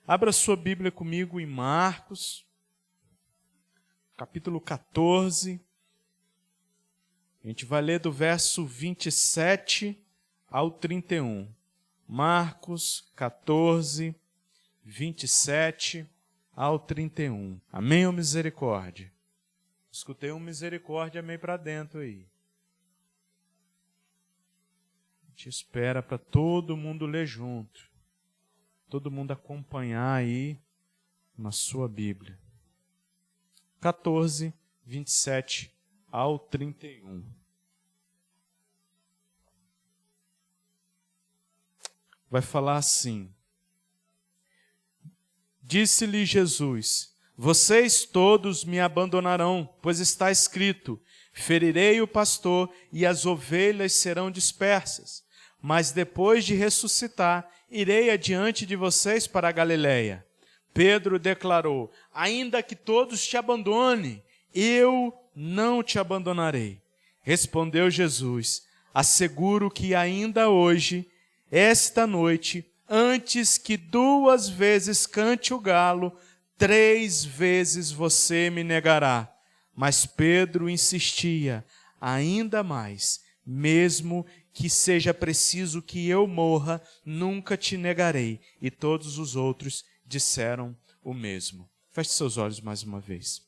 Abra sua Bíblia comigo em Marcos, capítulo 14. A gente vai ler do verso 27 ao 31. Marcos 14, 27 ao 31. Amém ou misericórdia? Escutei um misericórdia, amém para dentro aí. A gente espera para todo mundo ler junto. Todo mundo acompanhar aí na sua Bíblia. 14, 27 ao 31. Vai falar assim: Disse-lhe Jesus: Vocês todos me abandonarão, pois está escrito: ferirei o pastor e as ovelhas serão dispersas. Mas depois de ressuscitar, irei adiante de vocês para a Galiléia. Pedro declarou: Ainda que todos te abandonem, eu não te abandonarei. Respondeu Jesus: Asseguro que ainda hoje, esta noite, antes que 2 vezes cante o galo, 3 vezes você me negará. Mas Pedro insistia ainda mais: mesmo que seja preciso que eu morra, nunca te negarei. E todos os outros disseram o mesmo. Feche seus olhos mais uma vez.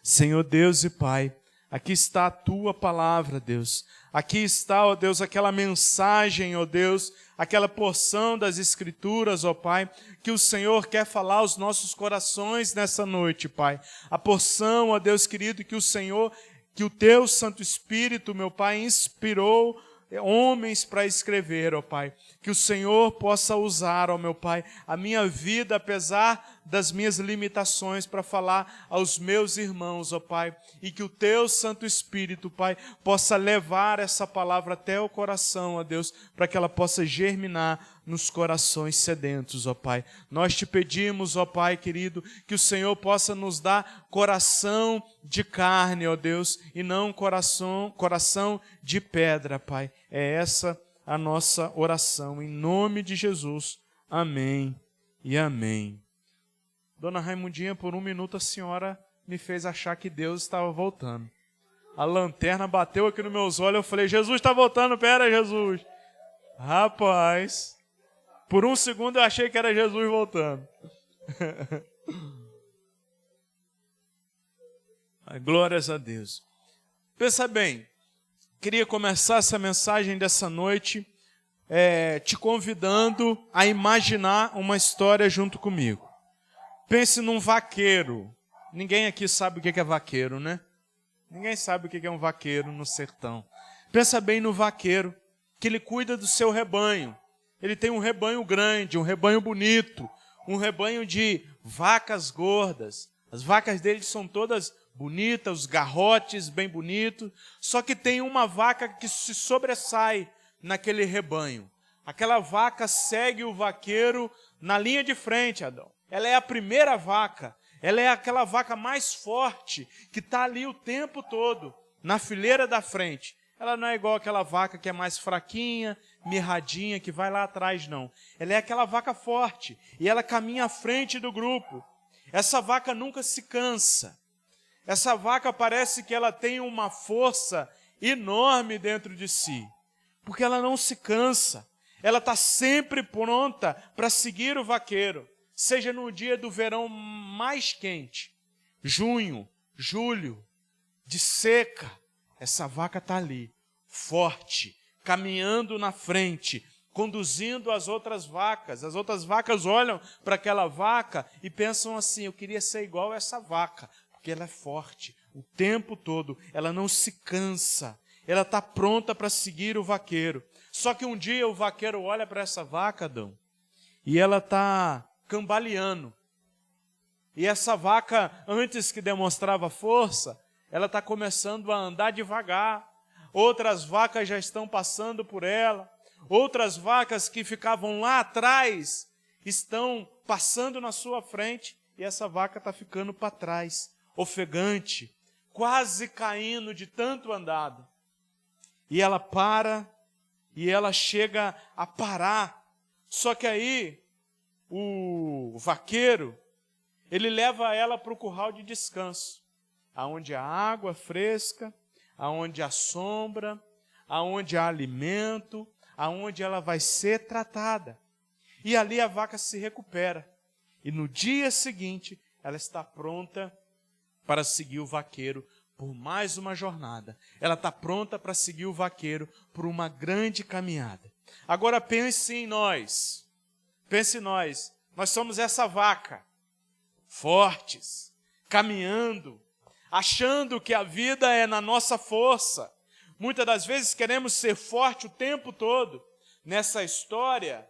Senhor Deus e Pai, aqui está a Tua palavra, Deus. Aqui está, ó Deus, aquela mensagem, ó Deus, aquela porção das Escrituras, ó Pai, que o Senhor quer falar aos nossos corações nessa noite, Pai. A porção, ó Deus querido, que o Teu Santo Espírito, meu Pai, inspirou homens para escrever, ó Pai. Que o Senhor possa usar, ó meu Pai, a minha vida, apesar das minhas limitações, para falar aos meus irmãos, ó Pai. E que o Teu Santo Espírito, Pai, possa levar essa palavra até o coração, ó Deus, para que ela possa germinar nos corações sedentos, ó Pai. Nós te pedimos, ó Pai querido, que o Senhor possa nos dar coração de carne, ó Deus, e não coração de pedra, Pai. É essa a nossa oração, em nome de Jesus. Amém e amém. Dona Raimundinha, por 1 minuto a senhora me fez achar que Deus estava voltando. A lanterna bateu aqui nos meus olhos, eu falei: Jesus está voltando, pera, Jesus. Rapaz, por 1 segundo eu achei que era Jesus voltando. Glórias a Deus. Pensa bem, queria começar essa mensagem dessa noite te convidando a imaginar uma história junto comigo. Pense num vaqueiro. Ninguém aqui sabe o que é vaqueiro, né? Ninguém sabe o que é um vaqueiro no sertão. Pensa bem no vaqueiro, que ele cuida do seu rebanho. Ele tem um rebanho grande, um rebanho bonito, um rebanho de vacas gordas. As vacas dele são todas bonitas, os garrotes bem bonitos. Só que tem uma vaca que se sobressai naquele rebanho. Aquela vaca segue o vaqueiro na linha de frente, Adão. Ela é a primeira vaca. Ela é aquela vaca mais forte que está ali o tempo todo, na fileira da frente. Ela não é igual aquela vaca que é mais fraquinha, mirradinha, que vai lá atrás, não. Ela é aquela vaca forte e ela caminha à frente do grupo. Essa vaca nunca se cansa. Essa vaca parece que ela tem uma força enorme dentro de si, porque ela não se cansa. Ela está sempre pronta para seguir o vaqueiro, seja no dia do verão mais quente, junho, julho, de seca. Essa vaca está ali, forte, caminhando na frente, conduzindo as outras vacas. As outras vacas olham para aquela vaca e pensam assim: eu queria ser igual a essa vaca, porque ela é forte o tempo todo, ela não se cansa, ela está pronta para seguir o vaqueiro. Só que um dia o vaqueiro olha para essa vaca, Adão, e ela está cambaleando. E essa vaca, antes que demonstrava força, ela está começando a andar devagar. Outras vacas já estão passando por ela. Outras vacas que ficavam lá atrás estão passando na sua frente. E essa vaca está ficando para trás, ofegante, quase caindo de tanto andado. E ela para, e ela chega a parar. Só que aí o o vaqueiro, ele leva ela para o curral de descanso, aonde há água fresca, aonde há sombra, aonde há alimento, aonde ela vai ser tratada. E ali a vaca se recupera. E no dia seguinte, ela está pronta para seguir o vaqueiro por mais uma jornada. Ela está pronta para seguir o vaqueiro por uma grande caminhada. Agora pense em nós. Pense em nós. Nós somos essa vaca, fortes, caminhando, achando que a vida é na nossa força. Muitas das vezes queremos ser forte o tempo todo. Nessa história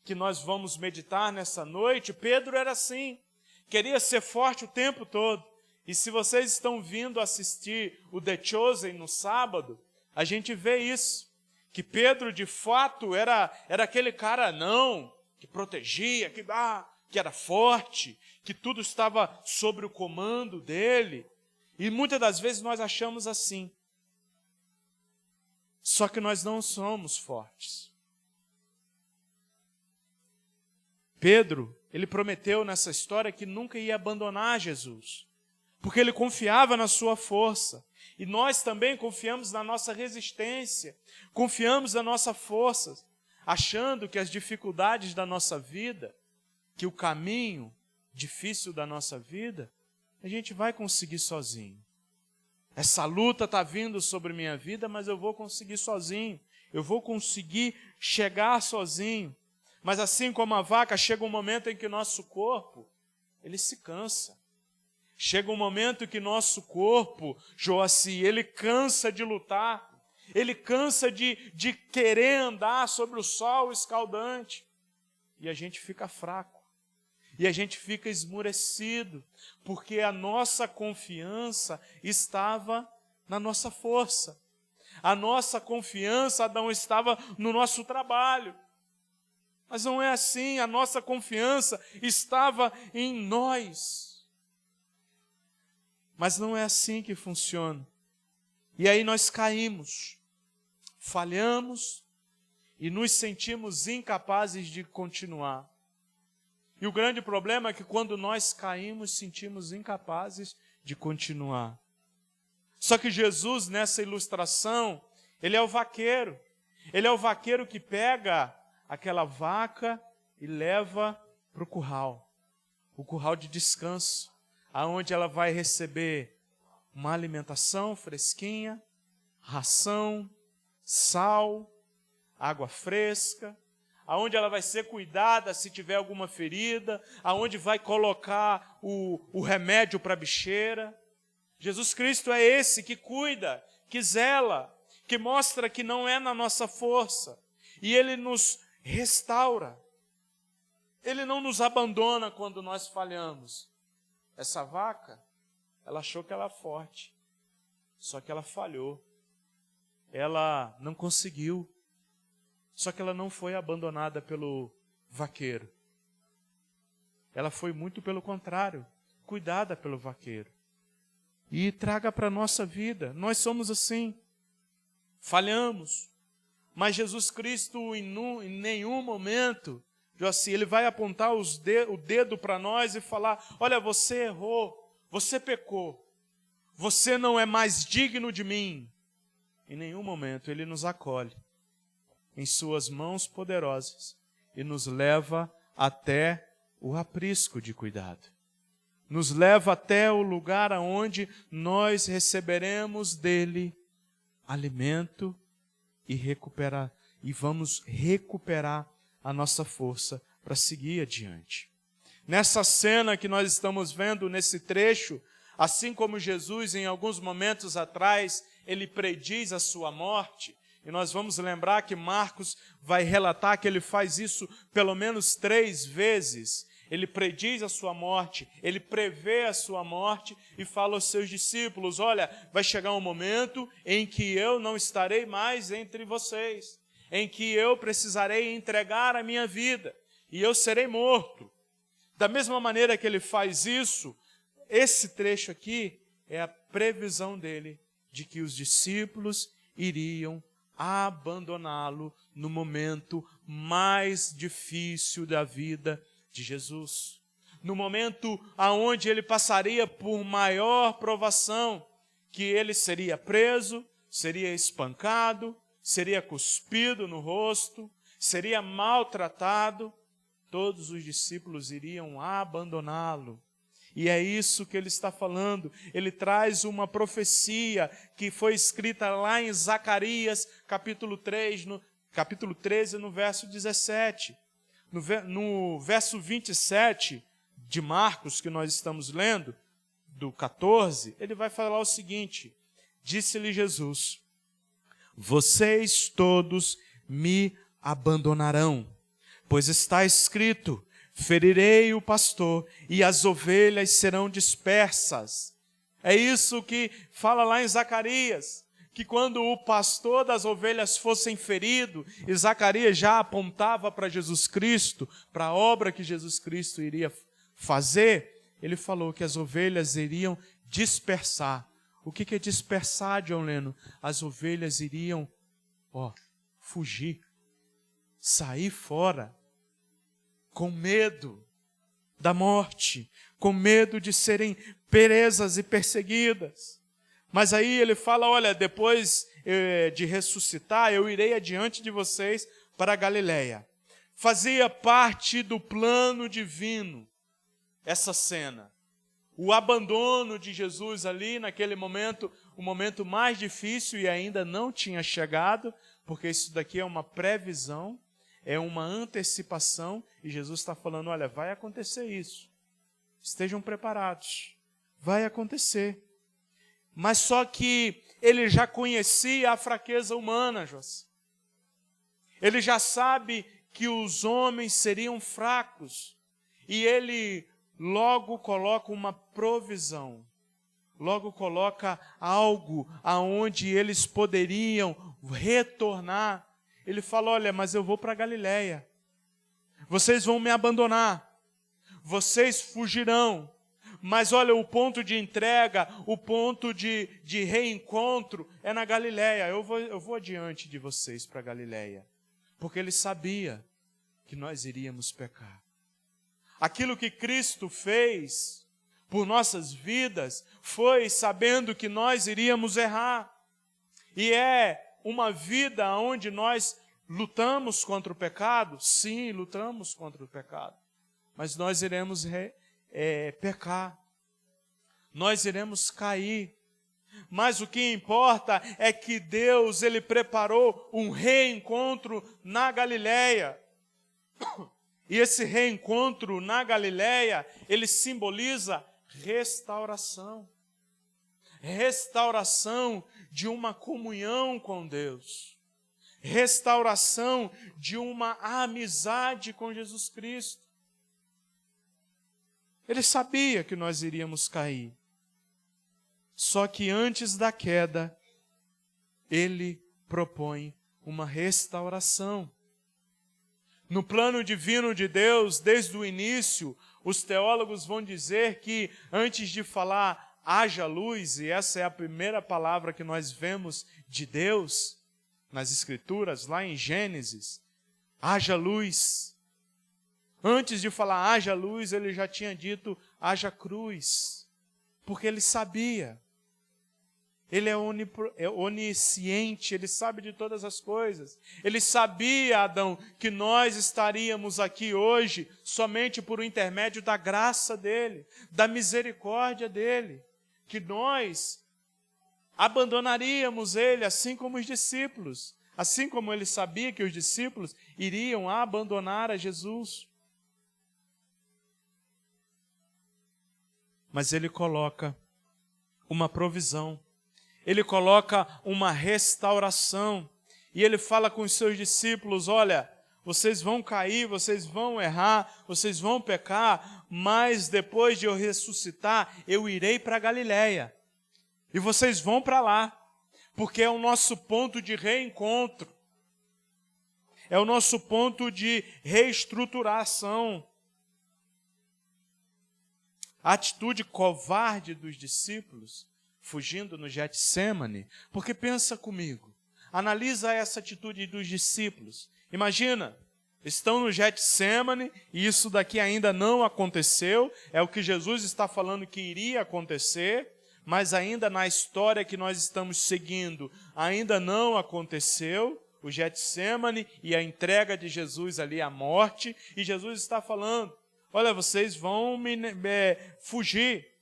que nós vamos meditar nessa noite, Pedro era assim, queria ser forte o tempo todo. E se vocês estão vindo assistir o The Chosen no sábado, a gente vê isso, que Pedro de fato era aquele cara que protegia, que era forte, que tudo estava sob o comando dele. E muitas das vezes nós achamos assim. Só que nós não somos fortes. Pedro, ele prometeu nessa história que nunca ia abandonar Jesus, porque ele confiava na sua força. E nós também confiamos na nossa resistência, confiamos na nossa força, achando que as dificuldades da nossa vida, que o caminho difícil da nossa vida, a gente vai conseguir sozinho. Essa luta está vindo sobre minha vida, mas eu vou conseguir sozinho. Eu vou conseguir chegar sozinho. Mas assim como a vaca, chega um momento em que nosso corpo, ele se cansa. Chega um momento que nosso corpo, Joaci, ele cansa de lutar. Ele cansa de querer andar sobre o sol escaldante. E a gente fica fraco. E a gente fica esmurecido, porque a nossa confiança estava na nossa força. A nossa confiança não estava no nosso trabalho. Mas não é assim, a nossa confiança estava em nós. Mas não é assim que funciona. E aí nós caímos, falhamos e nos sentimos incapazes de continuar. E o grande problema é que quando nós caímos, sentimos incapazes de continuar. Só que Jesus, nessa ilustração, ele é o vaqueiro. Ele é o vaqueiro que pega aquela vaca e leva para o curral de descanso, aonde ela vai receber uma alimentação fresquinha, ração, sal, água fresca, aonde ela vai ser cuidada se tiver alguma ferida, aonde vai colocar o remédio para a bicheira. Jesus Cristo é esse que cuida, que zela, que mostra que não é na nossa força. E Ele nos restaura. Ele não nos abandona quando nós falhamos. Essa vaca, ela achou que ela era forte, só que ela falhou. Ela não conseguiu. Só que ela não foi abandonada pelo vaqueiro. Ela foi muito pelo contrário, cuidada pelo vaqueiro. E traga para a nossa vida. Nós somos assim. Falhamos. Mas Jesus Cristo, em nenhum momento, assim, Ele vai apontar o dedo para nós e falar: olha, você errou, você pecou, você não é mais digno de mim. Em nenhum momento Ele nos acolhe em suas mãos poderosas e nos leva até o aprisco de cuidado. Nos leva até o lugar aonde nós receberemos dele alimento e vamos recuperar a nossa força para seguir adiante. Nessa cena que nós estamos vendo, nesse trecho, assim como Jesus, em alguns momentos atrás, ele prediz a sua morte. E nós vamos lembrar que Marcos vai relatar que ele faz isso pelo menos 3 vezes. Ele prediz a sua morte, ele prevê a sua morte e fala aos seus discípulos: olha, vai chegar um momento em que eu não estarei mais entre vocês, em que eu precisarei entregar a minha vida e eu serei morto. Da mesma maneira que ele faz isso, esse trecho aqui é a previsão dele de que os discípulos iriam abandoná-lo no momento mais difícil da vida de Jesus. No momento aonde ele passaria por maior provação, que ele seria preso, seria espancado, seria cuspido no rosto, seria maltratado, todos os discípulos iriam abandoná-lo. E é isso que ele está falando. Ele traz uma profecia que foi escrita lá em Zacarias, capítulo 13, no verso 17. No verso 27 de Marcos, que nós estamos lendo, do 14, ele vai falar o seguinte: disse-lhe Jesus: vocês todos me abandonarão, pois está escrito: ferirei o pastor e as ovelhas serão dispersas. É isso que fala lá em Zacarias, que quando o pastor das ovelhas fossem ferido, e Zacarias já apontava para Jesus Cristo, para a obra que Jesus Cristo iria fazer, ele falou que as ovelhas iriam dispersar. O que é dispersar, John Lennon? As ovelhas iriam, fugir, sair fora, com medo da morte, com medo de serem presas e perseguidas. Mas aí ele fala, olha, depois de ressuscitar, eu irei adiante de vocês para a Galileia. Fazia parte do plano divino essa cena. O abandono de Jesus ali, naquele momento, o momento mais difícil, e ainda não tinha chegado, porque isso daqui é uma previsão, é uma antecipação, e Jesus está falando, olha, vai acontecer isso. Estejam preparados. Vai acontecer. Mas só que ele já conhecia a fraqueza humana, José. Ele já sabe que os homens seriam fracos. E ele logo coloca uma provisão. Logo coloca algo aonde eles poderiam retornar. Ele fala, olha, mas eu vou para Galileia. Vocês vão me abandonar. Vocês fugirão. Mas olha, o ponto de entrega, o ponto de reencontro é na Galileia. Eu vou adiante de vocês para Galileia. Porque ele sabia que nós iríamos pecar. Aquilo que Cristo fez por nossas vidas foi sabendo que nós iríamos errar. E é uma vida onde nós lutamos contra o pecado? Sim, lutamos contra o pecado. Mas nós iremos pecar. Nós iremos cair. Mas o que importa é que Deus, Ele preparou um reencontro na Galileia. E esse reencontro na Galileia, ele simboliza restauração. Restauração de uma comunhão com Deus. Restauração de uma amizade com Jesus Cristo. Ele sabia que nós iríamos cair. Só que antes da queda, ele propõe uma restauração. No plano divino de Deus, desde o início, os teólogos vão dizer que antes de falar haja luz, e essa é a primeira palavra que nós vemos de Deus nas Escrituras, lá em Gênesis, haja luz. Antes de falar haja luz, ele já tinha dito haja cruz, porque ele sabia. Ele é onisciente, ele sabe de todas as coisas. Ele sabia, Adão, que nós estaríamos aqui hoje somente por intermédio da graça dele, da misericórdia dele, que nós abandonaríamos ele, assim como os discípulos, assim como ele sabia que os discípulos iriam abandonar a Jesus. Mas ele coloca uma provisão. Ele coloca uma restauração. E ele fala com os seus discípulos, olha, vocês vão cair, vocês vão errar, vocês vão pecar, mas depois de eu ressuscitar, eu irei para Galileia. E vocês vão para lá, porque é o nosso ponto de reencontro. É o nosso ponto de reestruturação. A atitude covarde dos discípulos fugindo no Getsêmani, porque pensa comigo, analisa essa atitude dos discípulos. Imagina, estão no Getsêmani, e isso daqui ainda não aconteceu, é o que Jesus está falando que iria acontecer, mas ainda na história que nós estamos seguindo, ainda não aconteceu, o Getsêmani e a entrega de Jesus ali à morte, e Jesus está falando, olha, vocês vão fugir.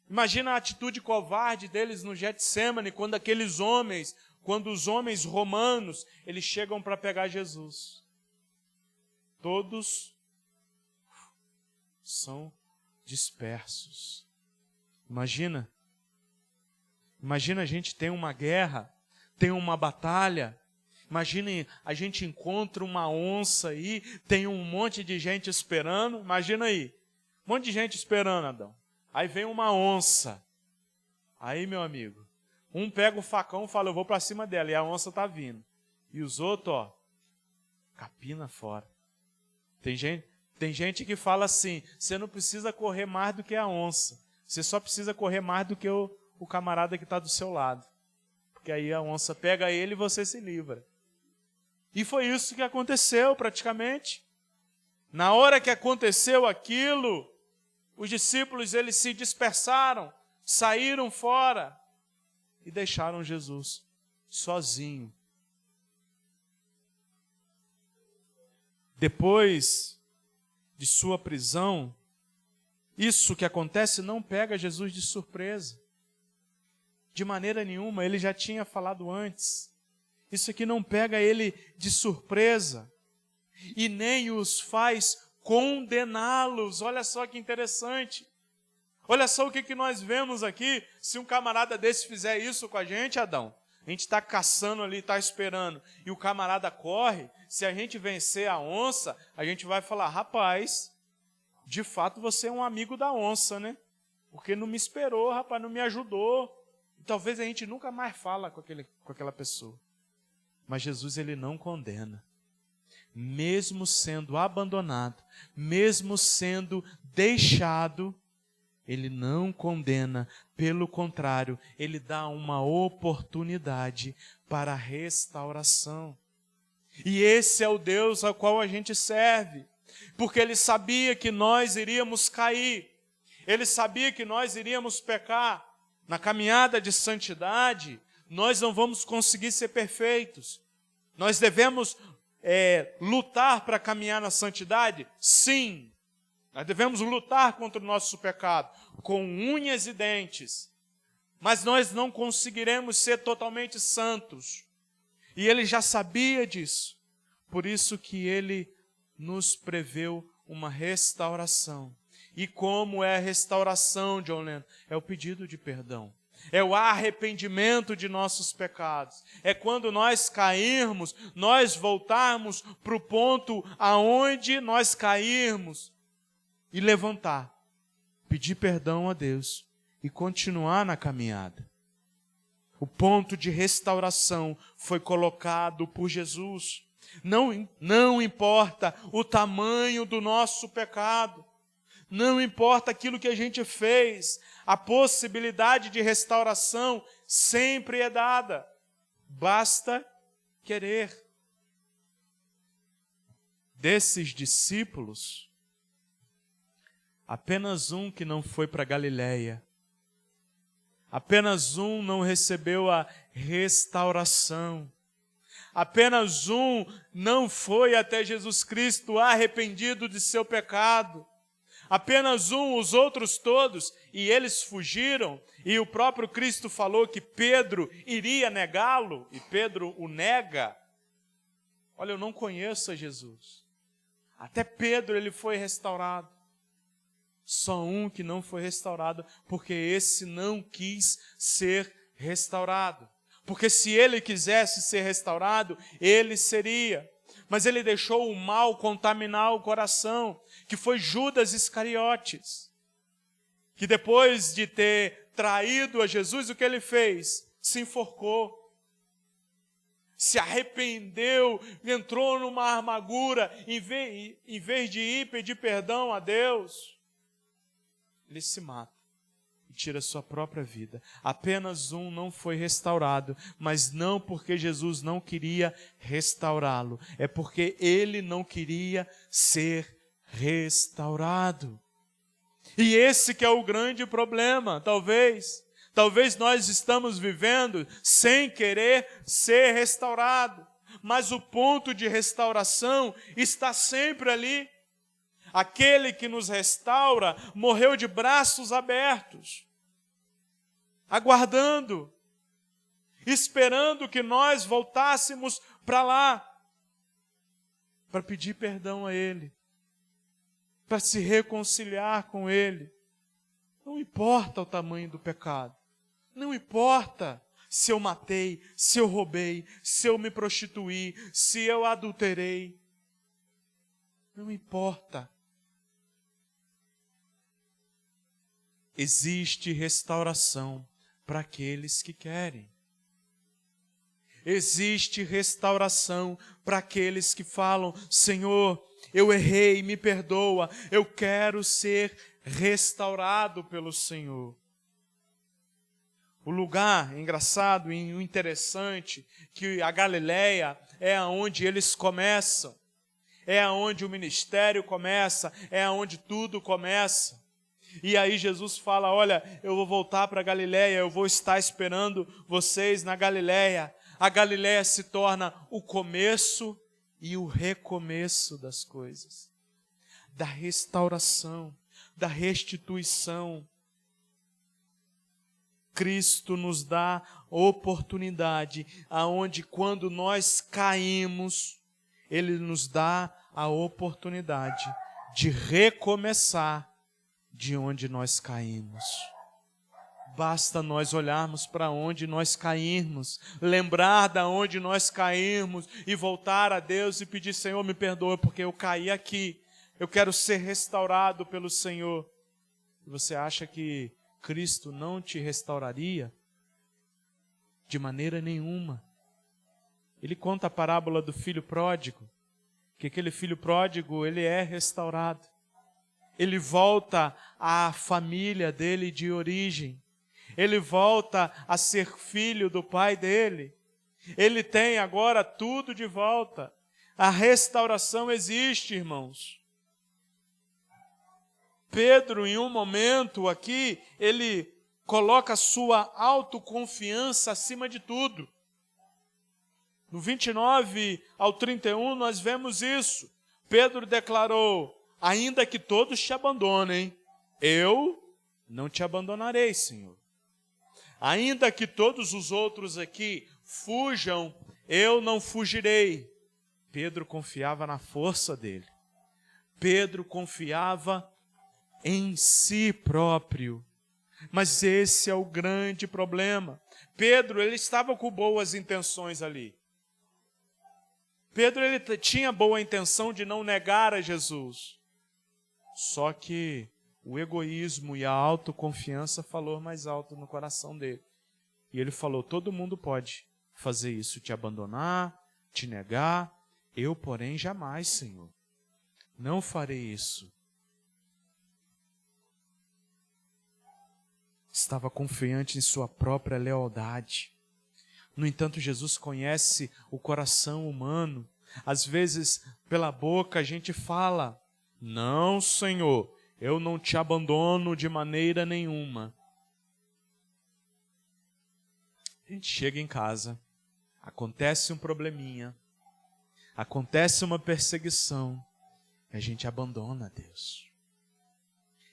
Imagina a atitude covarde deles no Getsêmani, quando os homens romanos, eles chegam para pegar Jesus. Todos são dispersos. Imagina a gente tem uma guerra, tem uma batalha. Imagine, a gente encontra uma onça aí, tem um monte de gente esperando. Imagina aí, um monte de gente esperando, Adão. Aí vem uma onça. Aí, meu amigo, um pega o facão e fala, eu vou para cima dela, e a onça está vindo. E os outros, capina fora. Tem gente que fala assim, você não precisa correr mais do que a onça. Você só precisa correr mais do que o camarada que está do seu lado. Porque aí a onça pega ele e você se livra. E foi isso que aconteceu praticamente. Na hora que aconteceu aquilo, os discípulos eles se dispersaram, saíram fora e deixaram Jesus sozinho. Depois de sua prisão, isso que acontece não pega Jesus de surpresa. De maneira nenhuma, ele já tinha falado antes. Isso aqui não pega ele de surpresa. E nem os faz condená-los. Olha só que interessante. Olha só o que nós vemos aqui. Se um camarada desse fizer isso com a gente, Adão, a gente está caçando ali, está esperando, e o camarada corre, se a gente vencer a onça, a gente vai falar, rapaz, de fato você é um amigo da onça, né? Porque não me esperou, rapaz, não me ajudou. E talvez a gente nunca mais fala com aquela pessoa. Mas Jesus, ele não condena. Mesmo sendo abandonado, mesmo sendo deixado, ele não condena, pelo contrário, ele dá uma oportunidade para a restauração. E esse é o Deus ao qual a gente serve, porque ele sabia que nós iríamos cair, ele sabia que nós iríamos pecar. Na caminhada de santidade, nós não vamos conseguir ser perfeitos. Nós devemos lutar para caminhar na santidade? Sim. Nós devemos lutar contra o nosso pecado, com unhas e dentes. Mas nós não conseguiremos ser totalmente santos. E ele já sabia disso. Por isso que ele nos preveu uma restauração. E como é a restauração, John Lennon? É o pedido de perdão. É o arrependimento de nossos pecados. É quando nós cairmos, nós voltarmos para o ponto aonde nós cairmos. E levantar, pedir perdão a Deus e continuar na caminhada. O ponto de restauração foi colocado por Jesus. Não importa o tamanho do nosso pecado, não importa aquilo que a gente fez, a possibilidade de restauração sempre é dada. Basta querer. Desses discípulos, apenas um que não foi para Galiléia. Apenas um não recebeu a restauração. Apenas um não foi até Jesus Cristo arrependido de seu pecado. Apenas um, os outros todos, e eles fugiram. E o próprio Cristo falou que Pedro iria negá-lo, e Pedro o nega. Olha, eu não conheço a Jesus. Até Pedro ele foi restaurado. Só um que não foi restaurado, porque esse não quis ser restaurado. Porque se ele quisesse ser restaurado, ele seria. Mas ele deixou o mal contaminar o coração, que foi Judas Iscariotes, que depois de ter traído a Jesus, o que ele fez? Se enforcou. Se arrependeu, entrou numa amargura, em vez de ir pedir perdão a Deus, ele se mata. e tira a sua própria vida. Apenas um não foi restaurado, mas não porque Jesus não queria restaurá-lo, é porque ele não queria ser restaurado. E esse que é o grande problema, talvez. Talvez nós estamos vivendo sem querer ser restaurado, mas o ponto de restauração está sempre ali. Aquele que nos restaura morreu de braços abertos, aguardando, esperando que nós voltássemos para lá, para pedir perdão a Ele, para se reconciliar com Ele. Não importa o tamanho do pecado, não importa se eu matei, se eu roubei, se eu me prostituí, se eu adulterei, não importa. Existe restauração para aqueles que querem. Existe restauração para aqueles que falam: Senhor, eu errei, me perdoa, eu quero ser restaurado pelo Senhor. O lugar engraçado e interessante que a Galileia é onde eles começam, é onde o ministério começa, é onde tudo começa. E aí Jesus fala: olha, eu vou voltar para a Galileia, eu vou estar esperando vocês na Galileia. A Galileia se torna o começo e o recomeço das coisas, da restauração, da restituição. Cristo nos dá oportunidade, aonde quando nós caímos, Ele nos dá a oportunidade de recomeçar de onde nós caímos. Basta nós olharmos para onde nós caímos, lembrar de onde nós caímos e voltar a Deus e pedir: Senhor, me perdoa porque eu caí aqui, eu quero ser restaurado pelo Senhor. E você acha que Cristo não te restauraria? De maneira nenhuma. Ele conta a parábola do filho pródigo, que aquele filho pródigo, ele é restaurado. Ele volta à família dele de origem. Ele volta a ser filho do pai dele. Ele tem agora tudo de volta. A restauração existe, irmãos. Pedro, em um momento aqui, ele coloca sua autoconfiança acima de tudo. No 29 ao 31, nós vemos isso. Pedro declarou: ainda que todos te abandonem, eu não te abandonarei, Senhor. Ainda que todos os outros aqui fujam, eu não fugirei. Pedro confiava na força dele. Pedro confiava em si próprio. Mas esse é o grande problema. Pedro, ele estava com boas intenções ali. Pedro, ele tinha boa intenção de não negar a Jesus. Só que o egoísmo e a autoconfiança falou mais alto no coração dele. E ele falou: todo mundo pode fazer isso, te abandonar, te negar. Eu, porém, jamais, Senhor. Não farei isso. Estava confiante em sua própria lealdade. No entanto, Jesus conhece o coração humano. Às vezes, pela boca, a gente fala: não, Senhor, eu não te abandono de maneira nenhuma. A gente chega em casa, acontece um probleminha, acontece uma perseguição, e a gente abandona a Deus.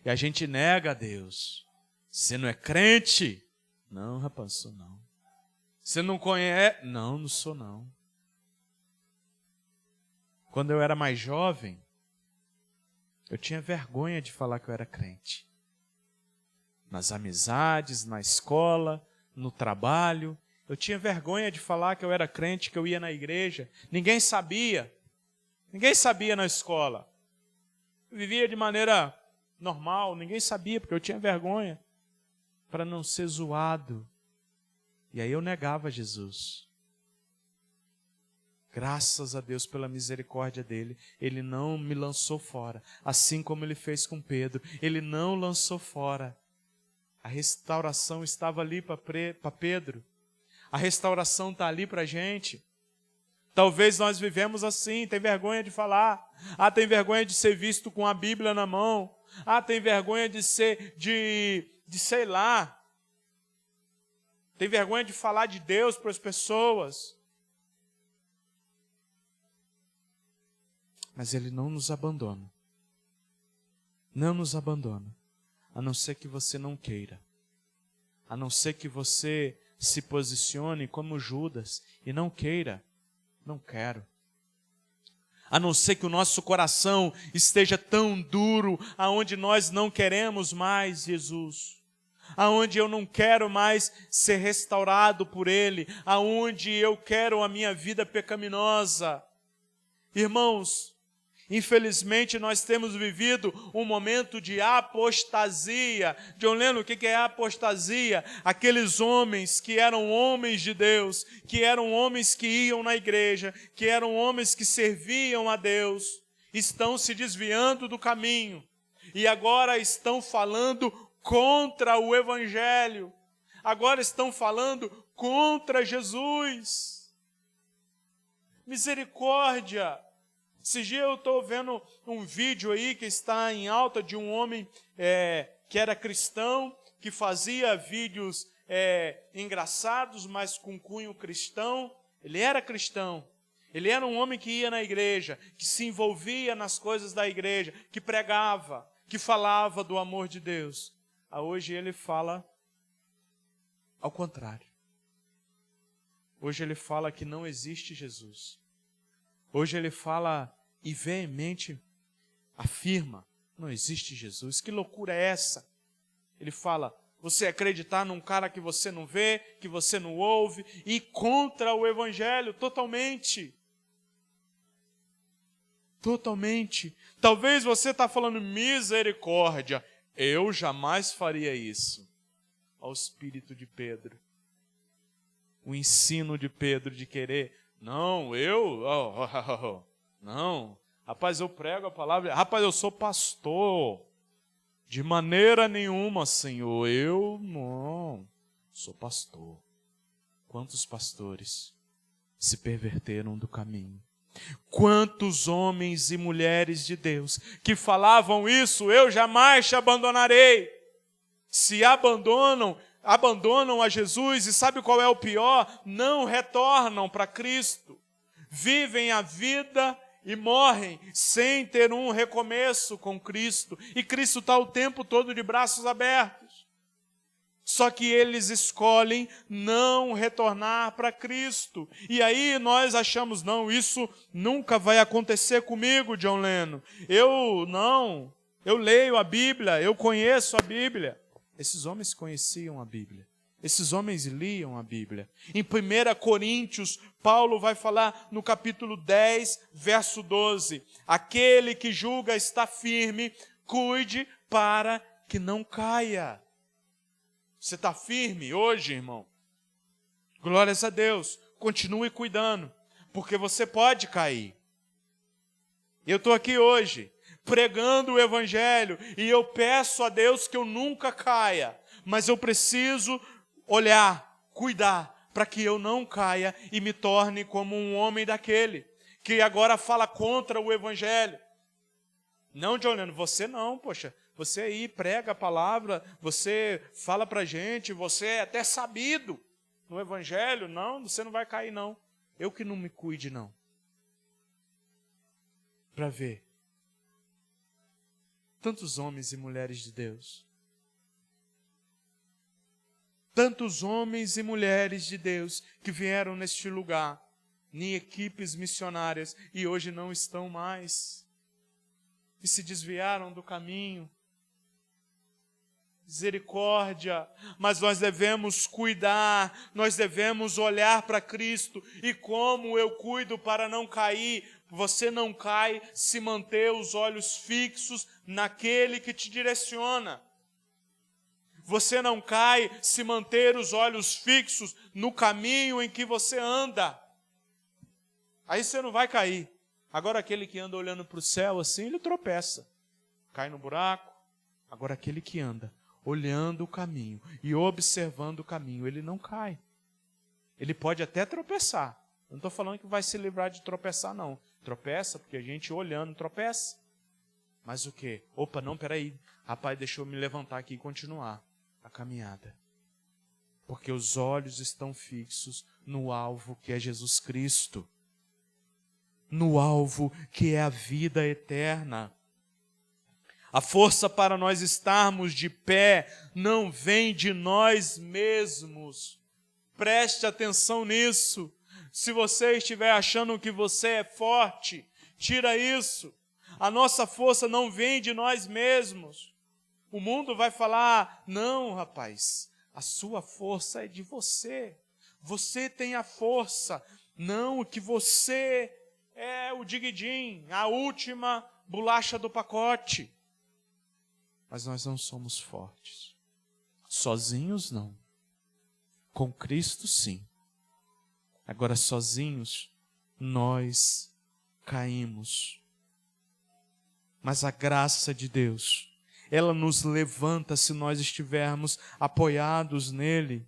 E a gente nega a Deus. Você não é crente? Não, rapaz, sou não. Você não conhece? Não, não sou não. Quando eu era mais jovem, eu tinha vergonha de falar que eu era crente. Nas amizades, na escola, no trabalho, eu tinha vergonha de falar que eu era crente, que eu ia na igreja. Ninguém sabia. Ninguém sabia na escola. Eu vivia de maneira normal, ninguém sabia, porque eu tinha vergonha, para não ser zoado. E aí eu negava Jesus. Graças a Deus pela misericórdia dele, ele não me lançou fora, assim como ele fez com Pedro. Ele não lançou fora. A restauração estava ali para Pedro. A restauração está ali para a gente. Talvez nós vivemos assim, tem vergonha de falar. Tem vergonha de ser visto com a Bíblia na mão. Tem vergonha de ser, sei lá. Tem vergonha de falar de Deus para as pessoas. Mas Ele não nos abandona. Não nos abandona. A não ser que você não queira. A não ser que você se posicione como Judas e não queira. Não quero. A não ser que o nosso coração esteja tão duro, aonde nós não queremos mais Jesus. Aonde eu não quero mais ser restaurado por Ele. Aonde eu quero a minha vida pecaminosa. Irmãos, infelizmente nós temos vivido um momento de apostasia. John Lennon, o que é apostasia? Aqueles homens que eram homens de Deus, que eram homens que iam na igreja, que eram homens que serviam a Deus, estão se desviando do caminho e agora estão falando contra o Evangelho, agora estão falando contra Jesus. Misericórdia! Esse dia eu estou vendo um vídeo aí que está em alta de um homem que era cristão, que fazia vídeos engraçados, mas com cunho cristão. Ele era cristão. Ele era um homem que ia na igreja, que se envolvia nas coisas da igreja, que pregava, que falava do amor de Deus. Hoje ele fala ao contrário. Hoje ele fala que não existe Jesus. Hoje ele fala e veemente afirma, não existe Jesus. Que loucura é essa? Ele fala, você acreditar num cara que você não vê, que você não ouve, e contra o Evangelho totalmente. Totalmente. Talvez você está falando misericórdia. Eu jamais faria isso. Ao espírito de Pedro. O ensino de Pedro de querer... Não, não. Rapaz, eu prego a palavra. Rapaz, eu sou pastor. De maneira nenhuma, Senhor. Eu não sou pastor. Quantos pastores se perverteram do caminho? Quantos homens e mulheres de Deus que falavam isso, eu jamais te abandonarei. Se abandonam a Jesus e sabe qual é o pior? Não retornam para Cristo. Vivem a vida e morrem sem ter um recomeço com Cristo. E Cristo está o tempo todo de braços abertos. Só que eles escolhem não retornar para Cristo. E aí nós achamos, não, isso nunca vai acontecer comigo, John Lennon. Eu leio a Bíblia, eu conheço a Bíblia. Esses homens conheciam a Bíblia. Esses homens liam a Bíblia. Em 1 Coríntios, Paulo vai falar no capítulo 10, verso 12. Aquele que julga está firme, cuide para que não caia. Você está firme hoje, irmão? Glórias a Deus. Continue cuidando, porque você pode cair. Eu estou aqui hoje, pregando o Evangelho, e eu peço a Deus que eu nunca caia, mas eu preciso olhar, cuidar, para que eu não caia e me torne como um homem daquele, que agora fala contra o Evangelho. Não, John Lennon, você não, poxa, você aí prega a palavra, você fala para a gente, você é até sabido no Evangelho, não, você não vai cair não. Eu que não me cuide não. Para ver. Tantos homens e mulheres de Deus. Tantos homens e mulheres de Deus que vieram neste lugar, em equipes missionárias, e hoje não estão mais. E se desviaram do caminho. Misericórdia, mas nós devemos cuidar, nós devemos olhar para Cristo. E como eu cuido para não cair? Você não cai se manter os olhos fixos naquele que te direciona. Você não cai se manter os olhos fixos no caminho em que você anda. Aí você não vai cair. Agora aquele que anda olhando para o céu assim, ele tropeça. Cai no buraco. Agora aquele que anda olhando o caminho e observando o caminho, ele não cai. Ele pode até tropeçar. Eu não estou falando que vai se livrar de tropeçar, não. Tropeça, porque a gente olhando tropeça. Mas o quê? Opa, não, peraí. Rapaz, deixa eu me levantar aqui e continuar a caminhada. Porque os olhos estão fixos no alvo que é Jesus Cristo. No alvo que é a vida eterna. A força para nós estarmos de pé não vem de nós mesmos. Preste atenção nisso. Se você estiver achando que você é forte, tira isso. A nossa força não vem de nós mesmos. O mundo vai falar, não, rapaz, a sua força é de você. Você tem a força. Não, que você é o diguidim, a última bolacha do pacote. Mas nós não somos fortes. Sozinhos, não. Com Cristo, sim. Agora, sozinhos, nós caímos. Mas a graça de Deus, ela nos levanta se nós estivermos apoiados nele.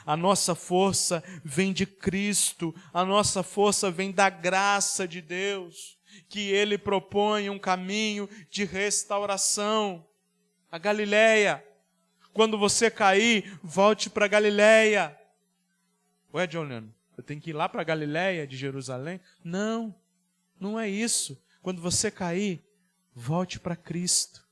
A nossa força vem de Cristo, a nossa força vem da graça de Deus, que ele propõe um caminho de restauração. A Galileia, quando você cair, volte para a Galileia. Ué, Juliano, eu tenho que ir lá para a Galileia de Jerusalém? Não, não é isso. Quando você cair, volte para Cristo.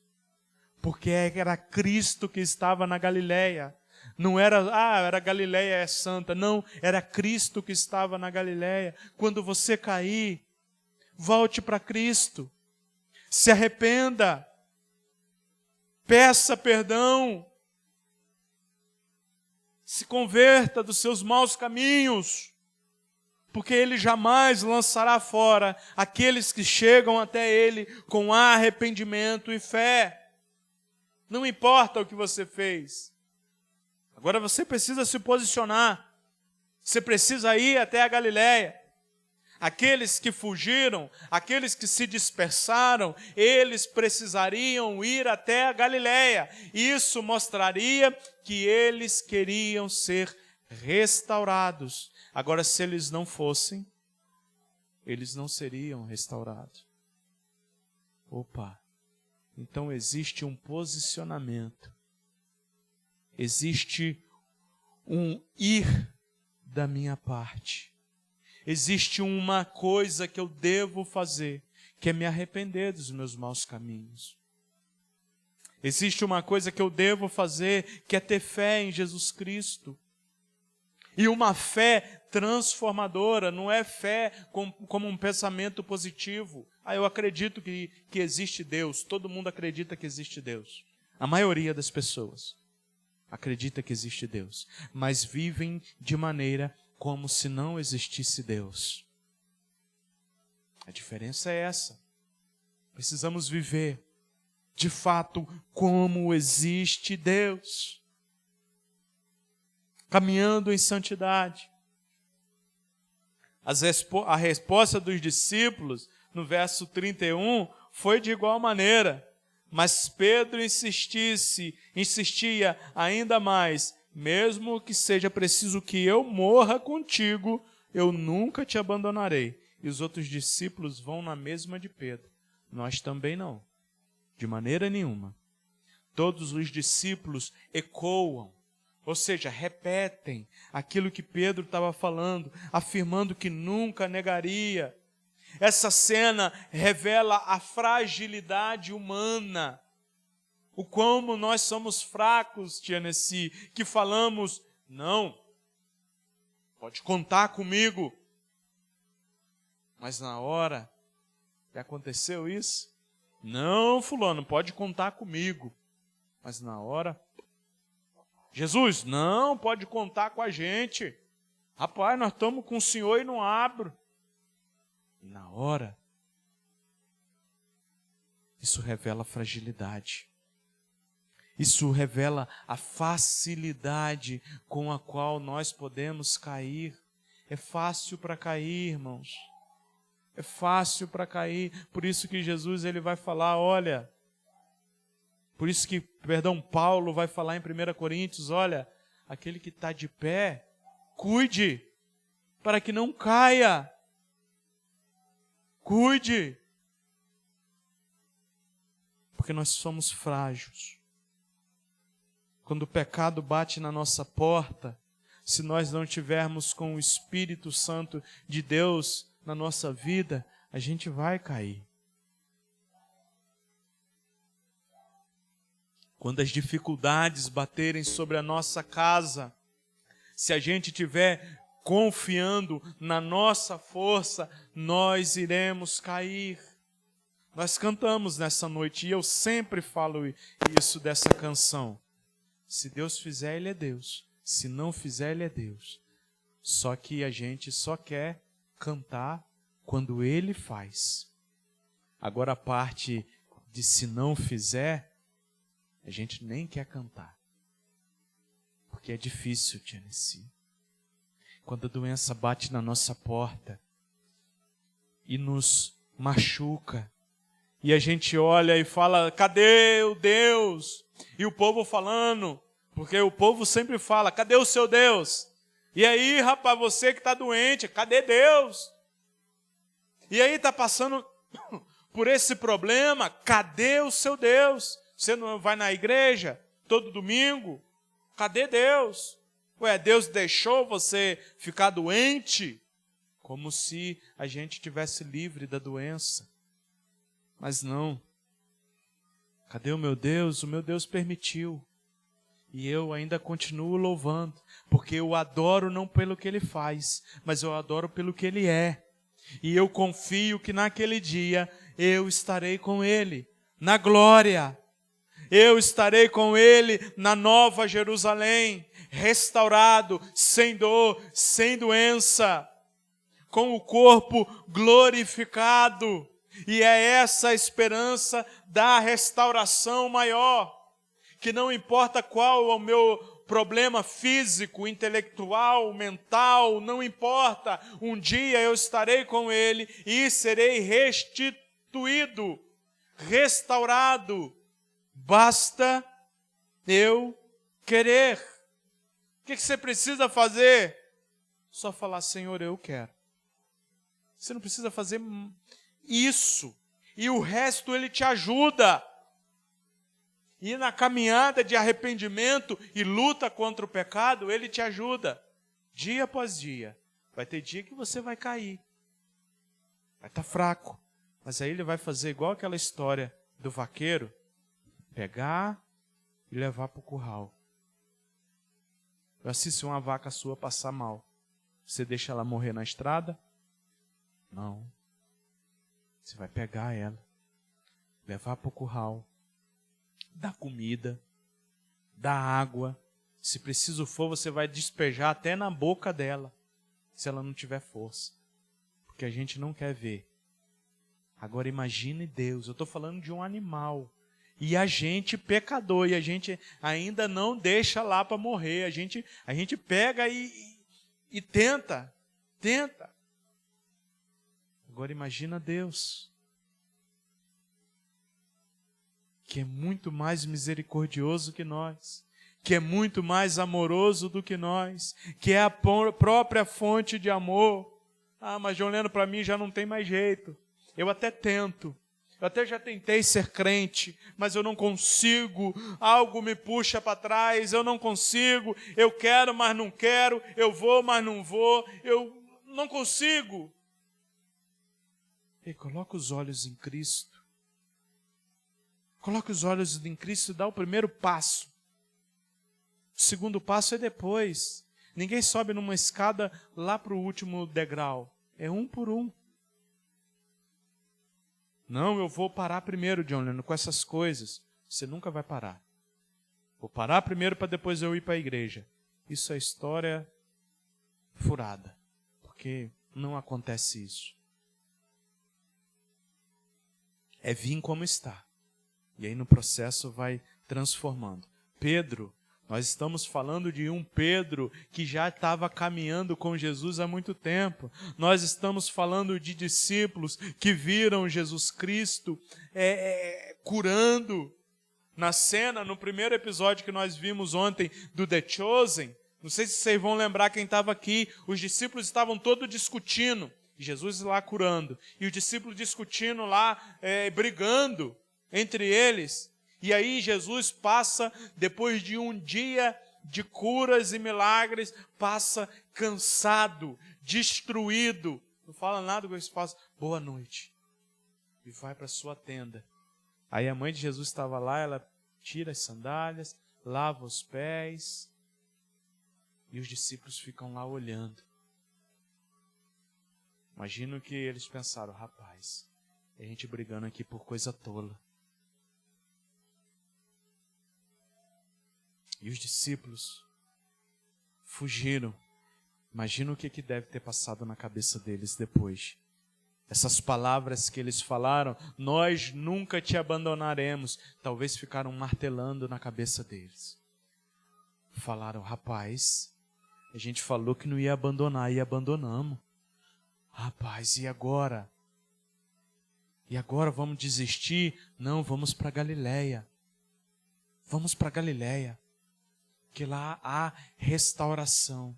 Porque era Cristo que estava na Galileia. Não era, era Galileia é santa. Não, era Cristo que estava na Galileia. Quando você cair, volte para Cristo. Se arrependa. Peça perdão. Se converta dos seus maus caminhos. Porque ele jamais lançará fora aqueles que chegam até ele com arrependimento e fé. Não importa o que você fez. Agora você precisa se posicionar. Você precisa ir até a Galileia. Aqueles que fugiram, aqueles que se dispersaram, eles precisariam ir até a Galileia. Isso mostraria que eles queriam ser restaurados. Agora, se eles não fossem, eles não seriam restaurados. Opa! Então existe um posicionamento. Existe um ir da minha parte. Existe uma coisa que eu devo fazer, que é me arrepender dos meus maus caminhos. Existe uma coisa que eu devo fazer, que é ter fé em Jesus Cristo. E uma fé transformadora, não é fé como um pensamento positivo. Eu acredito que existe Deus. Todo mundo acredita que existe Deus. A maioria das pessoas acredita que existe Deus. Mas vivem de maneira como se não existisse Deus. A diferença é essa. Precisamos viver, de fato, como existe Deus. Caminhando em santidade. A resposta dos discípulos, no verso 31, foi de igual maneira. Mas Pedro insistia ainda mais, mesmo que seja preciso que eu morra contigo, eu nunca te abandonarei. E os outros discípulos vão na mesma de Pedro. Nós também não, de maneira nenhuma. Todos os discípulos ecoam, ou seja, repetem aquilo que Pedro estava falando, afirmando que nunca negaria. Essa cena revela a fragilidade humana. O como nós somos fracos, tia Nessi, que falamos, não, pode contar comigo. Mas na hora que aconteceu isso, não, fulano, pode contar comigo. Mas na hora, Jesus, não, pode contar com a gente. Rapaz, nós estamos com o Senhor e não abro. E na hora, isso revela fragilidade. Isso revela a facilidade com a qual nós podemos cair. É fácil para cair, irmãos. É fácil para cair. Por isso que Jesus ele vai falar, olha, Por isso que, Paulo vai falar em 1 Coríntios, olha, aquele que está de pé, cuide, para que não caia. Cuide. Porque nós somos frágeis. Quando o pecado bate na nossa porta, se nós não tivermos com o Espírito Santo de Deus na nossa vida, a gente vai cair. Quando as dificuldades baterem sobre a nossa casa, se a gente estiver confiando na nossa força, nós iremos cair. Nós cantamos nessa noite, e eu sempre falo isso dessa canção. Se Deus fizer, Ele é Deus. Se não fizer, Ele é Deus. Só que a gente só quer cantar quando Ele faz. Agora a parte de se não fizer, a gente nem quer cantar. Porque é difícil, tia Nessi. Quando a doença bate na nossa porta e nos machuca, e a gente olha e fala, cadê o Deus? E o povo falando, porque o povo sempre fala, cadê o seu Deus? E aí, rapaz, você que está doente, cadê Deus? E aí está passando por esse problema, cadê o seu Deus? Você não vai na igreja todo domingo? Cadê Deus? Ué, Deus deixou você ficar doente? Como se a gente estivesse livre da doença. Mas não. Cadê o meu Deus? O meu Deus permitiu. E eu ainda continuo louvando, porque eu adoro não pelo que Ele faz, mas eu adoro pelo que Ele é. E eu confio que naquele dia eu estarei com Ele, na glória. Eu estarei com Ele na Nova Jerusalém, restaurado, sem dor, sem doença, com o corpo glorificado. E é essa a esperança da restauração maior, que não importa qual é o meu problema físico, intelectual, mental, não importa, um dia eu estarei com Ele e serei restituído, restaurado. Basta eu querer. O que você precisa fazer? Só falar, Senhor, eu quero. Você não precisa fazer isso. E o resto Ele te ajuda. E na caminhada de arrependimento e luta contra o pecado, Ele te ajuda. Dia após dia. Vai ter dia que você vai cair. Vai estar fraco. Mas aí Ele vai fazer igual aquela história do vaqueiro. Pegar e levar para o curral. Eu assisto uma vaca sua passar mal. Você deixa ela morrer na estrada? Não. Você vai pegar ela, levar para o curral, dar comida, dar água. Se preciso for, você vai despejar até na boca dela, se ela não tiver força. Porque a gente não quer ver. Agora imagine Deus, eu estou falando de um animal. E a gente pecador, e a gente ainda não deixa lá para morrer. A gente pega e tenta. Agora imagina Deus, que é muito mais misericordioso que nós, que é muito mais amoroso do que nós, que é a própria fonte de amor. Ah, mas olhando para mim já não tem mais jeito. Eu até tento. Eu até já tentei ser crente, mas eu não consigo, algo me puxa para trás, eu não consigo, eu quero, mas não quero, eu vou, mas não vou, eu não consigo. E coloca os olhos em Cristo. Coloca os olhos em Cristo e dá o primeiro passo. O segundo passo é depois. Ninguém sobe numa escada lá para o último degrau. É um por um. Não, eu vou parar primeiro, John Lennon, com essas coisas. Você nunca vai parar. Vou parar primeiro para depois eu ir para a igreja. Isso é história furada. Porque não acontece isso. É vir como está. E aí no processo vai transformando. Pedro, nós estamos falando de um Pedro que já estava caminhando com Jesus há muito tempo. Nós estamos falando de discípulos que viram Jesus Cristo curando. Na cena, no primeiro episódio que nós vimos ontem do The Chosen, não sei se vocês vão lembrar quem estava aqui, os discípulos estavam todos discutindo, Jesus lá curando, e os discípulos discutindo lá, brigando entre eles. E aí Jesus passa, depois de um dia de curas e milagres, passa cansado, destruído. Não fala nada com esse passo, boa noite. E vai para sua tenda. Aí a mãe de Jesus estava lá, ela tira as sandálias, lava os pés, e os discípulos ficam lá olhando. Imagino que eles pensaram, rapaz, a gente brigando aqui por coisa tola. E os discípulos fugiram. Imagina o que deve ter passado na cabeça deles depois. Essas palavras que eles falaram, nós nunca te abandonaremos, talvez ficaram martelando na cabeça deles. Falaram, rapaz, a gente falou que não ia abandonar e abandonamos. Rapaz, e agora? E agora vamos desistir? Não, vamos para Galileia. Vamos para Galileia, que lá há restauração.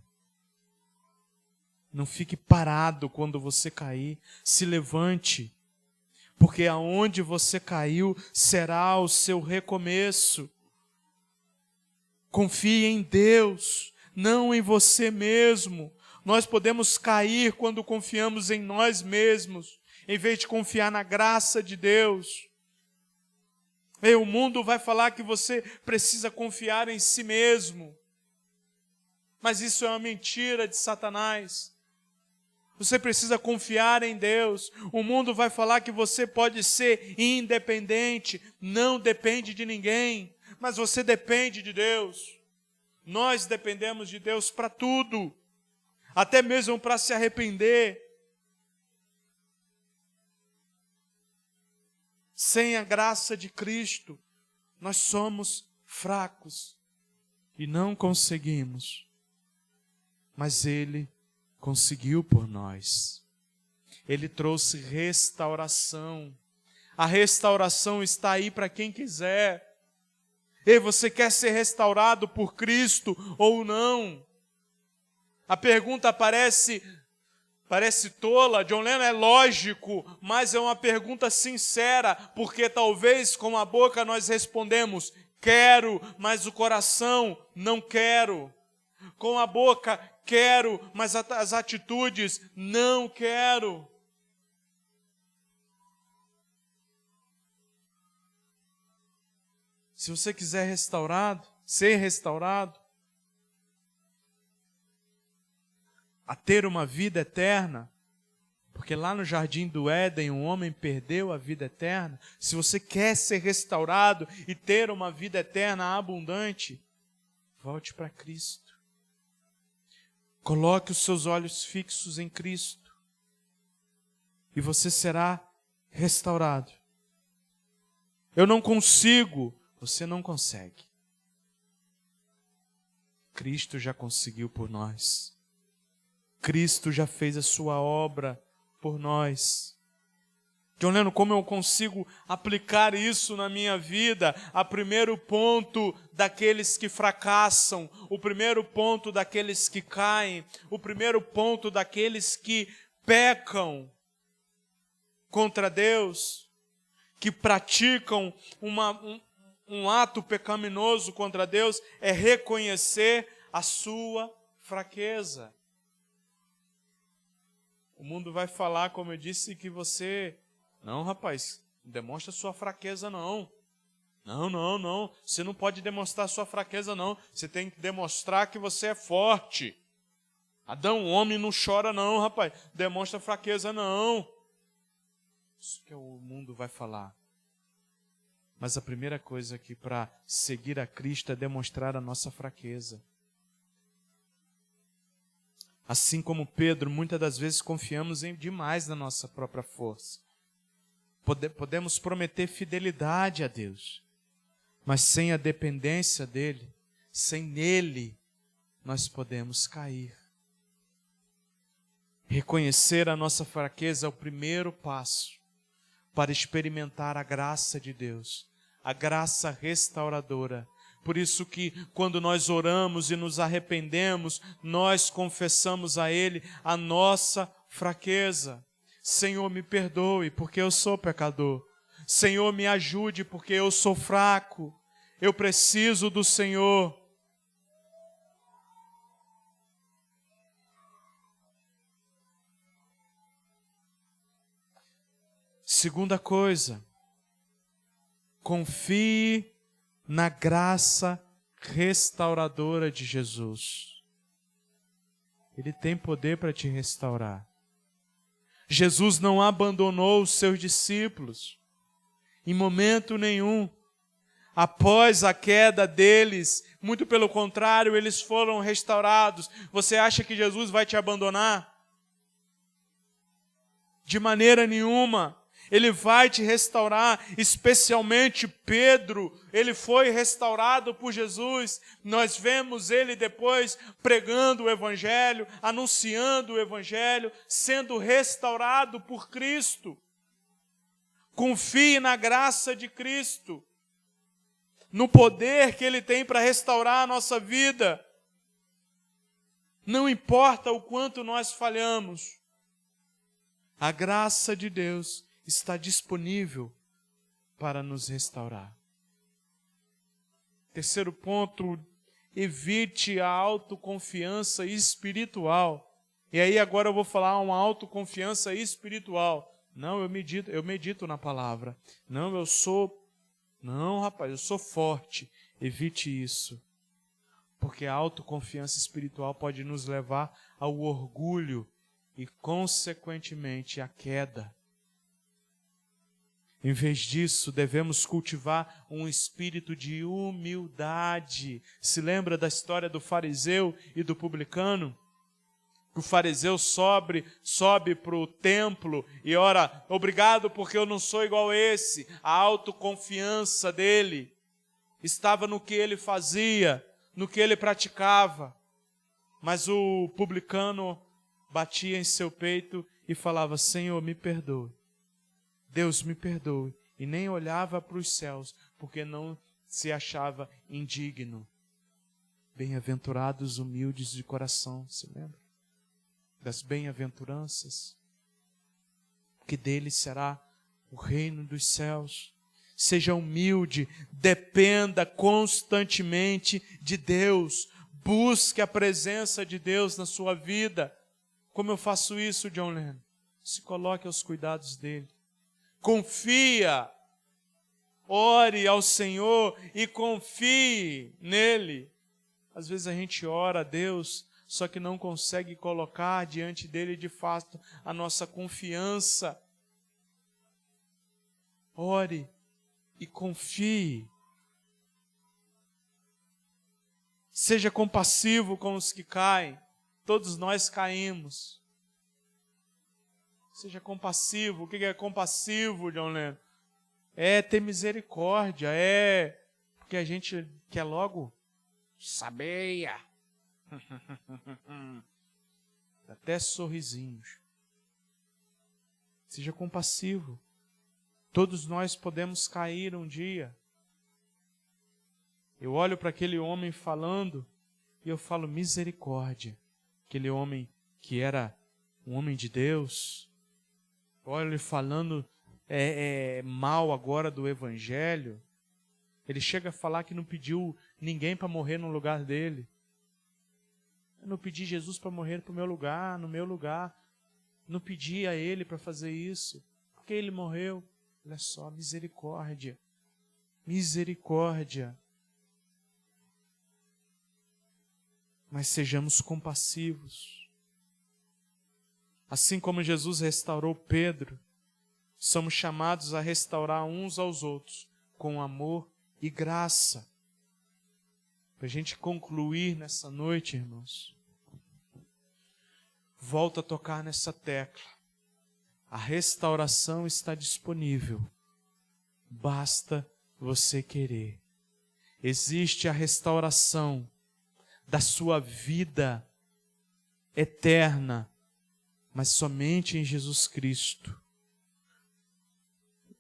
Não fique parado quando você cair, se levante, porque aonde você caiu será o seu recomeço. Confie em Deus, não em você mesmo. Nós podemos cair quando confiamos em nós mesmos, em vez de confiar na graça de Deus. O mundo vai falar que você precisa confiar em si mesmo, mas isso é uma mentira de Satanás. Você precisa confiar em Deus. O mundo vai falar que você pode ser independente, não depende de ninguém, mas você depende de Deus. Nós dependemos de Deus para tudo, até mesmo para se arrepender. Sem a graça de Cristo, nós somos fracos e não conseguimos, mas Ele conseguiu por nós. Ele trouxe restauração. A restauração está aí para quem quiser. E você quer ser restaurado por Cristo ou não? A pergunta parece tola, John Lennon, é lógico, mas é uma pergunta sincera, porque talvez com a boca nós respondemos, quero, mas o coração não quero. Com a boca, quero, mas as atitudes, não quero. Se você quiser ser restaurado, a ter uma vida eterna, porque lá no jardim do Éden o homem perdeu a vida eterna. Se você quer ser restaurado e ter uma vida eterna abundante, volte para Cristo. Coloque os seus olhos fixos em Cristo e você será restaurado. Eu não consigo, você não consegue. Cristo já conseguiu por nós. Cristo já fez a sua obra por nós. John Lennon, como eu consigo aplicar isso na minha vida? O primeiro ponto daqueles que fracassam, o primeiro ponto daqueles que caem, o primeiro ponto daqueles que pecam contra Deus, que praticam um ato pecaminoso contra Deus, é reconhecer a sua fraqueza. O mundo vai falar, como eu disse, que você... Não, rapaz, não demonstra sua fraqueza, não. Não. Você não pode demonstrar sua fraqueza, não. Você tem que demonstrar que você é forte. Adão, homem, não chora, não, rapaz. Demonstra fraqueza, não. Isso que o mundo vai falar. Mas a primeira coisa aqui para seguir a Cristo é demonstrar a nossa fraqueza. Assim como Pedro, muitas das vezes confiamos demais na nossa própria força. Podemos prometer fidelidade a Deus, mas sem a dependência dEle, sem nele, nós podemos cair. Reconhecer a nossa fraqueza é o primeiro passo para experimentar a graça de Deus, a graça restauradora. Por isso que quando nós oramos e nos arrependemos, nós confessamos a Ele a nossa fraqueza. Senhor, me perdoe, porque eu sou pecador. Senhor, me ajude, porque eu sou fraco. Eu preciso do Senhor. Segunda coisa, confie na graça restauradora de Jesus. Ele tem poder para te restaurar. Jesus não abandonou os seus discípulos em momento nenhum. Após a queda deles, muito pelo contrário, eles foram restaurados. Você acha que Jesus vai te abandonar? De maneira nenhuma. Ele vai te restaurar, especialmente Pedro, ele foi restaurado por Jesus. Nós vemos ele depois pregando o Evangelho, anunciando o Evangelho, sendo restaurado por Cristo. Confie na graça de Cristo, no poder que Ele tem para restaurar a nossa vida. Não importa o quanto nós falhamos, a graça de Deus está disponível para nos restaurar. Terceiro ponto, evite a autoconfiança espiritual. E aí agora eu vou falar uma autoconfiança espiritual. Não, eu medito na palavra. Não, rapaz, eu sou forte. Evite isso. Porque a autoconfiança espiritual pode nos levar ao orgulho e, consequentemente, à queda. Em vez disso, devemos cultivar um espírito de humildade. Se lembra da história do fariseu e do publicano? O fariseu sobe para o templo e ora, obrigado porque eu não sou igual a esse. A autoconfiança dele estava no que ele fazia, no que ele praticava. Mas o publicano batia em seu peito e falava, Senhor, me perdoe. Deus me perdoe, e nem olhava para os céus, porque não se achava indigno. Bem-aventurados humildes de coração, se lembra? Das bem-aventuranças, que dele será o reino dos céus. Seja humilde, dependa constantemente de Deus, busque a presença de Deus na sua vida. Como eu faço isso, John Lennon? Se coloque aos cuidados dele. Confia, ore ao Senhor e confie nele. Às vezes a gente ora a Deus, só que não consegue colocar diante dele de fato a nossa confiança. Ore e confie. Seja compassivo com os que caem. Todos nós caímos. Seja compassivo. O que é compassivo, John Lennon? É ter misericórdia, porque a gente quer logo sabeia. Até sorrisinhos. Seja compassivo. Todos nós podemos cair um dia. Eu olho para aquele homem falando e eu falo misericórdia. Aquele homem que era um homem de Deus. Olha ele falando mal agora do Evangelho. Ele chega a falar que não pediu ninguém para morrer no lugar dele. Eu não pedi Jesus para morrer no meu lugar. Não pedi a Ele para fazer isso. Porque Ele morreu. Olha só, misericórdia. Misericórdia. Mas sejamos compassivos. Assim como Jesus restaurou Pedro, somos chamados a restaurar uns aos outros com amor e graça. Para a gente concluir nessa noite, irmãos, volto a tocar nessa tecla. A restauração está disponível. Basta você querer. Existe a restauração da sua vida eterna, mas somente em Jesus Cristo.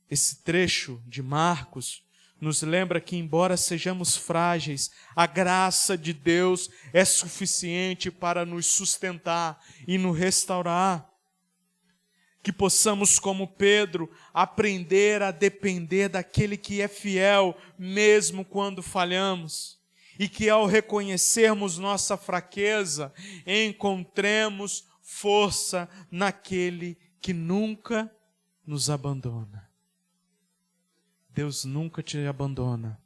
Esse trecho de Marcos nos lembra que, embora sejamos frágeis, a graça de Deus é suficiente para nos sustentar e nos restaurar. Que possamos, como Pedro, aprender a depender daquele que é fiel, mesmo quando falhamos. E que ao reconhecermos nossa fraqueza, encontremos força naquele que nunca nos abandona. Deus nunca te abandona.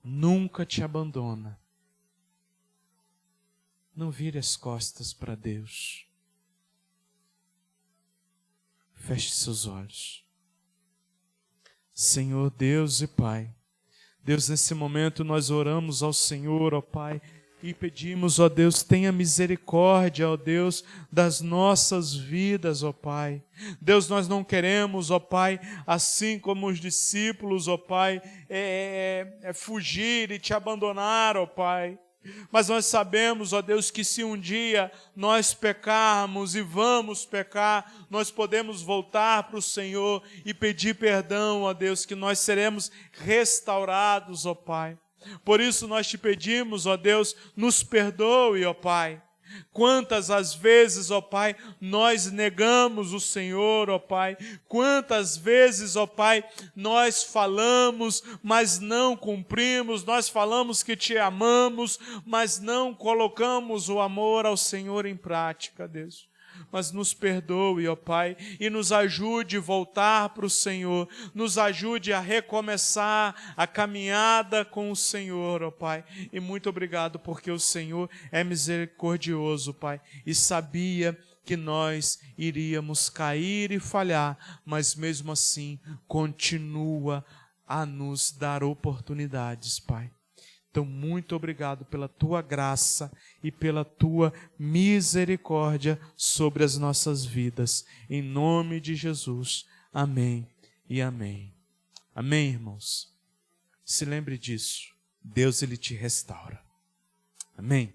Nunca te abandona. Não vire as costas para Deus. Feche seus olhos. Senhor Deus e Pai, Deus, nesse momento nós oramos ao Senhor, ó Pai, e pedimos, ó Deus, tenha misericórdia, ó Deus, das nossas vidas, ó Pai. Deus, nós não queremos, ó Pai, assim como os discípulos, ó Pai, fugir e te abandonar, ó Pai. Mas nós sabemos, ó Deus, que se um dia nós pecarmos e vamos pecar, nós podemos voltar para o Senhor e pedir perdão, ó Deus, que nós seremos restaurados, ó Pai. Por isso nós te pedimos, ó Deus, nos perdoe, ó Pai. Quantas as vezes, ó Pai, nós negamos o Senhor, ó Pai. Quantas vezes, ó Pai, nós falamos, mas não cumprimos. Nós falamos que te amamos, mas não colocamos o amor ao Senhor em prática, Deus. Mas nos perdoe, ó Pai, e nos ajude a voltar para o Senhor, nos ajude a recomeçar a caminhada com o Senhor, ó Pai. E muito obrigado, porque o Senhor é misericordioso, Pai, e sabia que nós iríamos cair e falhar, mas mesmo assim continua a nos dar oportunidades, Pai. Então, muito obrigado pela tua graça e pela tua misericórdia sobre as nossas vidas. Em nome de Jesus. Amém e amém. Amém, irmãos? Se lembre disso. Deus, Ele te restaura. Amém?